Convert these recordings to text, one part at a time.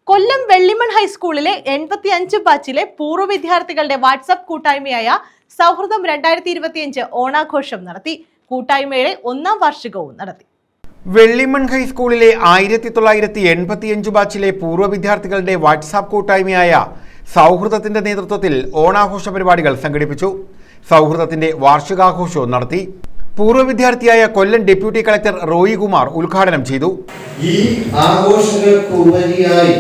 കൊല്ലം വെള്ളിമൺ ഹൈസ്കൂളിലെ 85 ബാച്ചിലെ പൂർവ്വ വിദ്യാർത്ഥികളുടെ വാട്സ്ആപ്പ് കൂട്ടായ്മയായ സൗഹൃദം 2025 ഓണാഘോഷം നടത്തി. കൂട്ടായ്മയുടെ 1ാം വാർഷികവും നടത്തി. വെള്ളിമൺ ഹൈസ്കൂളിലെ 1985 ബാച്ചിലെ പൂർവ്വ വിദ്യാർത്ഥികളുടെ വാട്സ്ആപ്പ് കൂട്ടായ്മയായ സൗഹൃദത്തിന്റെ നേതൃത്വത്തിൽ ഓണാഘോഷ പരിപാടികൾ സംഘടിപ്പിച്ചു. സൗഹൃദത്തിന്റെ വാർഷികാഘോഷവും നടത്തി. പൂർവ്വ വിദ്യാർത്ഥിയായ കൊല്ലം ഡെപ്യൂട്ടി കളക്ടർ റോയി കുമാർ ഉദ്ഘാടനം ചെയ്തു. ഈ ആഘോഷങ്ങൾക്ക് ഉപരിയായി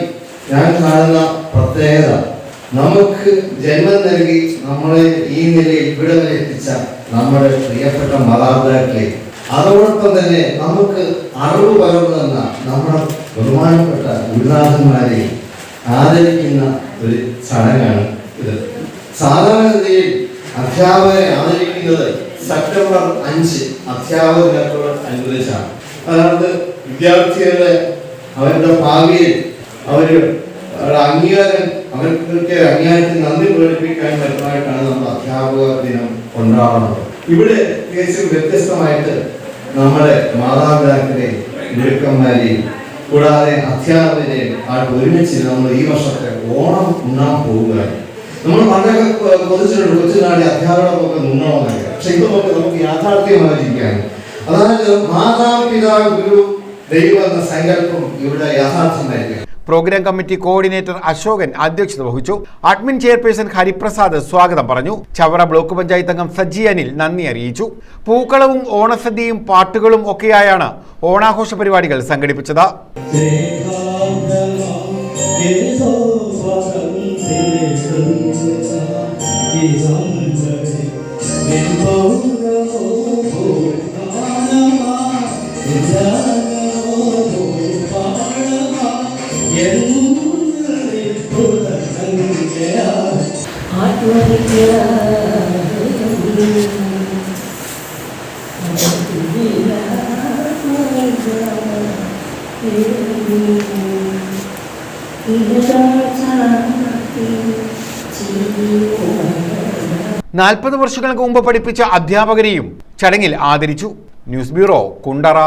ഞാൻ കാണുന്ന പ്രത്യേകത, നമുക്ക് ജന്മം നൽകി നമ്മളെ ഈ നിലയിൽ ഇവിടെ വരെ എത്തിച്ച നമ്മുടെ പ്രിയപ്പെട്ട മാതാപിതാക്കളെ, അതോടൊപ്പം തന്നെ നമുക്ക് അറിവ് പകർന്നുതന്ന നമ്മുടെ ബഹുമാനപ്പെട്ട ഗുരുനാഥന്മാരെ ആദരിക്കുന്ന ഒരു ചടങ്ങാണ് ഇത്. സാധാരണഗതിയിൽ അധ്യാപകരെ ആദരിക്കുന്നത് സെപ്റ്റംബർ 5 അധ്യാപക ദിനത്തോടനുബന്ധിച്ചാണ്. അതായത് വിദ്യാർത്ഥികളുടെ അവരുടെ ഭാവിയിൽ അവരുടെ അംഗീകാരത്തിന് നന്ദി പ്രകടിപ്പിക്കാൻ പറ്റുന്നതായിട്ടാണ് നമ്മൾ അധ്യാപക ദിനം കൊണ്ടാടുന്നത്. ഇവിടെ വ്യത്യസ്തമായിട്ട് നമ്മുടെ മാതാപിതാക്കളെ, ഗുരുക്കന്മാരെയും കൂടാതെ അധ്യാപകരെ ഒരുമിച്ച് നമ്മൾ ഈ വർഷത്തെ ഓണം ഉണ്ണാൻ പോവുകയാണ്. നമ്മൾ പണ്ടൊക്കെ കൊതിച്ചിട്ടുണ്ട് കൊച്ചുനാളി അധ്യാപകർക്കൊക്കെ ഉണ്ണണമെന്നൊക്കെ. പക്ഷെ ഇതൊക്കെ നമുക്ക് യാഥാർത്ഥ്യമായിരിക്കുകയാണ്. അതായത് മാതാപിതാ ഗുരു ദൈവം എന്ന സങ്കല്പം ഇവിടെ യാഥാർത്ഥ്യമായിരിക്കുകയാണ്. പ്രോഗ്രാം കമ്മിറ്റി കോർഡിനേറ്റർ അശോകൻ അധ്യക്ഷത വഹിച്ചു. അഡ്മിൻ ചെയർപേഴ്സൺ ഹരിപ്രസാദ് സ്വാഗതം പറഞ്ഞു. ചവറ ബ്ലോക്ക് പഞ്ചായത്ത് അംഗം സജ്ജി അനിൽ നന്ദി അറിയിച്ചു. പൂക്കളവും ഓണസദ്യയും പാട്ടുകളും ഒക്കെയായാണ് ഓണാഘോഷ പരിപാടികൾ സംഘടിപ്പിച്ചത്. നാൽപ്പത് വർഷങ്ങൾക്ക് മുമ്പ് പഠിപ്പിച്ച അധ്യാപകരെയും ചടങ്ങിൽ ആദരിച്ചു. News bureau, Kundara.